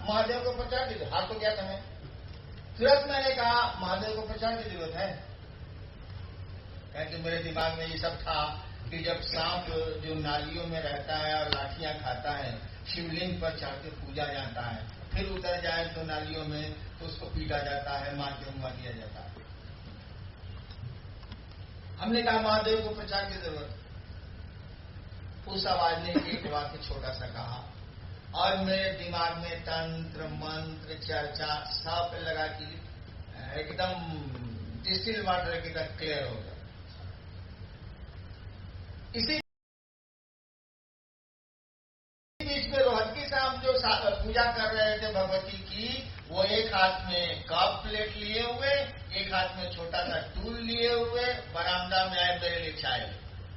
महादेव को प्रचार की जरूरत, हाथ तो गया था मैं। तुरंत मैंने कहा महादेव को प्रचार की जरूरत है, क्योंकि मेरे दिमाग में ये सब था कि जब सांप जो नालियों में रहता है और लाठियां खाता है, शिवलिंग पर चढ़ के पूजा जाता है, फिर उतर जाए तो नालियों में तो उसको पीटा जाता है, मार के मुआ दिया जाता है। हमने कहा महादेव को प्रचार की जरूरत। उस आवाज ने एक वाक्य छोटा सा कहा और मेरे दिमाग में तंत्र मंत्र चर्चा सब लगा कि एकदम डिस्टिल वाटर की तरह क्लियर हो गया। इसी बीच में रोहतगी साहब जो पूजा कर रहे थे भगवती की, वो एक हाथ में कप प्लेट लिए हुए, एक हाथ में छोटा सा टूल लिए हुए बरामदा में आए, मेरे लिए चाय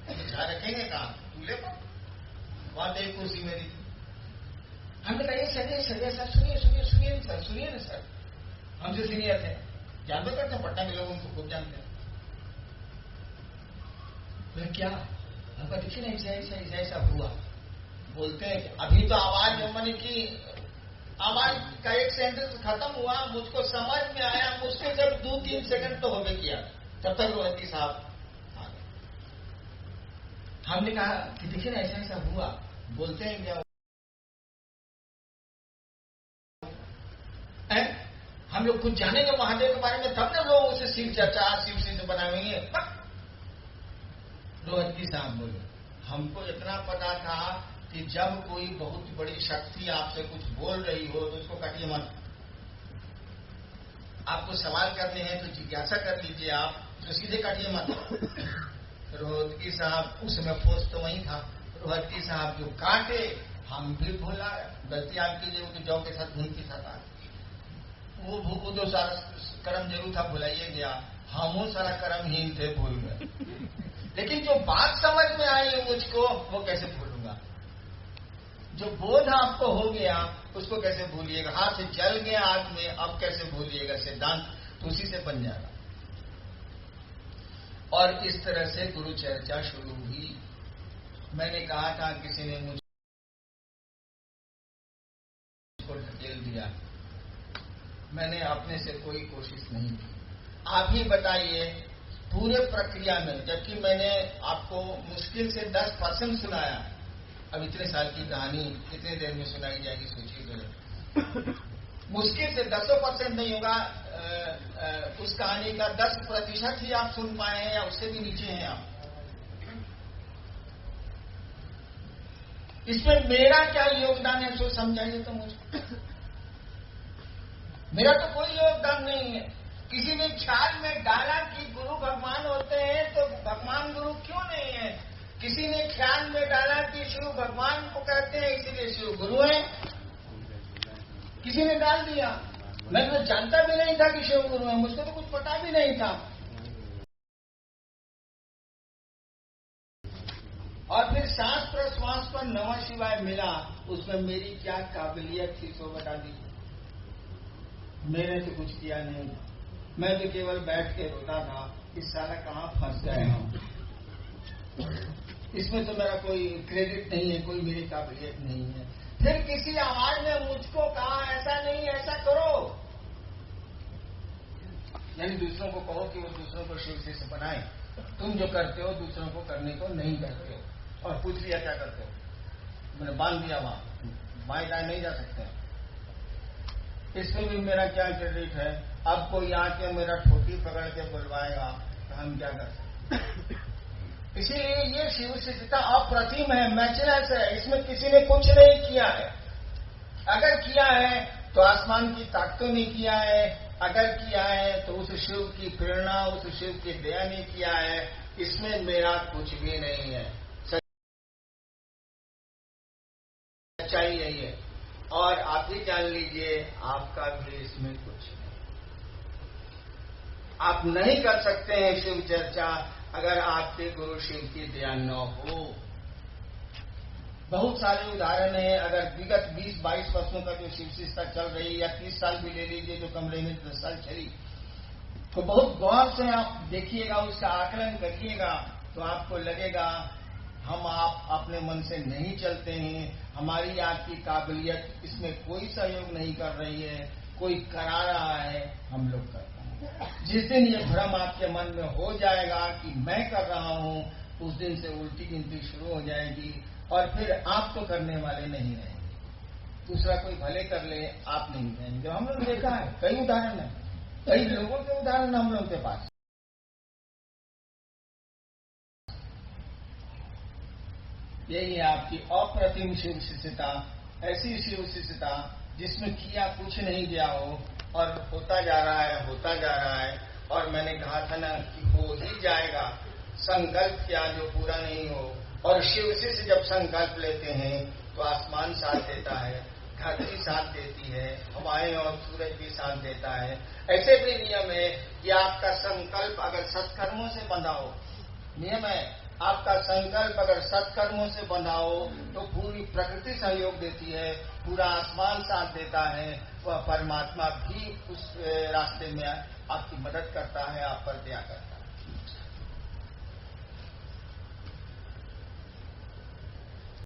चाय रखेंगे कहाँ, टूले पर वहां एक कुर्सी मेरी। हमने कहा सर सर सुनिए सुनिए सुनिए सर, सुनिए ना सर, हमसे सीनियर थे, जानते करते हैं पटना के लोग उनको खूब जानते हैं। फिर क्या हमको देखिए ना ऐसा हुआ, बोलते हैं अभी तो आवाज मैंने की, आवाज का एक सेंटेंस खत्म हुआ, मुझको समझ में आया, मुझसे जब 2-3 सेकंड तो हो गए किया, तब तक रोहतगी साहब आ गए। हमने कहा कि देखिए ना ऐसा हुआ, बोलते हैं क्या है? हम लोग कुछ जानेंगे महादेव के बारे में तब ना लोग उसे शिव चर्चा शिव से बनाएंगे। रोहतगी साहब बोले हमको इतना पता था कि जब कोई बहुत बड़ी शक्ति आपसे कुछ बोल रही हो तो उसको काटिए मत, आपको सवाल करने हैं तो जिज्ञासा कर लीजिए, आप तो सीधे काटिए मत। रोहतगी साहब उसमें फोर्स तो वही था, रोहतगी साहब जो काटे हम भी भूला, गलती आपकी जो जौ के साथ घूम के साथ आ, वो तो सारा कर्म जरूर था, भुलाइए गया, हम सारा कर्महीन थे, भूल गए। लेकिन जो बात समझ में आई मुझको वो कैसे भूलूंगा, जो बोध आपको हो गया उसको कैसे भूलिएगा, हाथ से जल गया आग में, अब कैसे भूलिएगा, सिद्धांत तो उसी से बन जाएगा। और इस तरह से गुरु चर्चा शुरू हुई। मैंने कहा था किसी ने मुझको ढकेल दिया, मैंने अपने से कोई कोशिश नहीं की। आप ही बताइए पूरे प्रक्रिया में, जबकि मैंने आपको मुश्किल से 10% सुनाया, अब इतने साल की कहानी कितने देर में सुनाई जाएगी सोचिए तो। मुश्किल से 10% नहीं होगा, उस कहानी का 10% ही आप सुन पाए हैं या उससे भी नीचे हैं आप। इसमें मेरा क्या योगदान है सो समझाइए तो मुझे। मेरा तो कोई योगदान नहीं है। किसी ने ख्याल में डाला कि गुरु भगवान होते हैं तो भगवान गुरु क्यों नहीं है, किसी ने ख्याल में डाला कि शिव भगवान को कहते हैं इसीलिए शिव गुरु है, किसी ने डाल दिया। मैं तो जानता भी नहीं था कि शिव गुरु है, मुझको तो कुछ पता भी नहीं था। और फिर सांस प्रश्वास पर नमः शिवाय मिला, उसमें मेरी क्या काबिलियत थी सो बता दी। मैंने तो कुछ किया नहीं, मैं तो केवल बैठ के रोता था, इस साला कहाँ फंस गए हम। इसमें तो मेरा कोई क्रेडिट नहीं है, कोई मेरी काबिलियत नहीं है। फिर किसी आवाज ने मुझको कहा ऐसा नहीं ऐसा करो, यानी दूसरों को कहो कि वो दूसरों को शिव से बनाए, तुम जो करते हो दूसरों को करने को नहीं करते हो। और पूछ लिया क्या करते हो, मैंने बांध दिया वहां, बाएं दाएं नहीं जा सकते। इसमें भी मेरा क्या क्रेडिट है। अब कोई आके मेरा ठोटी पकड़ के बुलवाएगा तो हम क्या कर सकते। इसीलिए ये शिव शिष्यता अप्रतिम है, मैचलेस है, इसमें किसी ने कुछ नहीं किया है। अगर किया है तो आसमान की ताकतों ने किया है, अगर किया है तो उस शिव की प्रेरणा, उस शिव की दया ने किया है। इसमें मेरा कुछ भी नहीं है, सच्चाई यही है। और आप ही जान लीजिए आपका भी इसमें कुछ नहीं, आप नहीं कर सकते हैं शिव चर्चा अगर आपके गुरु शिव की दया न हो। बहुत सारे उदाहरण हैं, अगर विगत 20-22 वर्षों का जो शिव शिष्यता चल रही या 30 साल भी ले लीजिए जो कमरे में 10 साल चली, तो बहुत गौर से आप देखिएगा, उसका आकलन करिएगा तो आपको लगेगा हम आप अपने मन से नहीं चलते हैं, हमारी आपकी काबिलियत इसमें कोई सहयोग नहीं कर रही है, कोई करा रहा है, हम लोग करते हैं। जिस दिन ये भ्रम आपके मन में हो जाएगा कि मैं कर रहा हूं, उस दिन से उल्टी गिनती शुरू हो जाएगी और फिर आप तो करने वाले नहीं रहेंगे, दूसरा कोई भले कर ले, आप नहीं रहेंगे। हम लोग देखा है, कई उदाहरण है, कई लोगों के उदाहरण हम लोगों के पास। यही है आपकी अप्रतिम शिव शिष्यता, ऐसी शिव शिष्यता जिसमें किया कुछ नहीं गया हो और होता जा रहा है, होता जा रहा है। और मैंने कहा था ना कि हो ही जाएगा, संकल्प किया जो पूरा नहीं हो। और शिव शिष्य जब संकल्प लेते हैं तो आसमान साथ देता है, धरती साथ देती है, हवाएं और सूरज भी साथ देता है। ऐसे भी नियम है कि आपका संकल्प अगर सत्कर्मों से बंधा हो, नियम है, आपका संकल्प अगर सत्कर्मों से बंधा हो तो पूरी प्रकृति सहयोग देती है, पूरा आसमान साथ देता है, वह परमात्मा भी उस रास्ते में आपकी मदद करता है, आप पर दया करता है।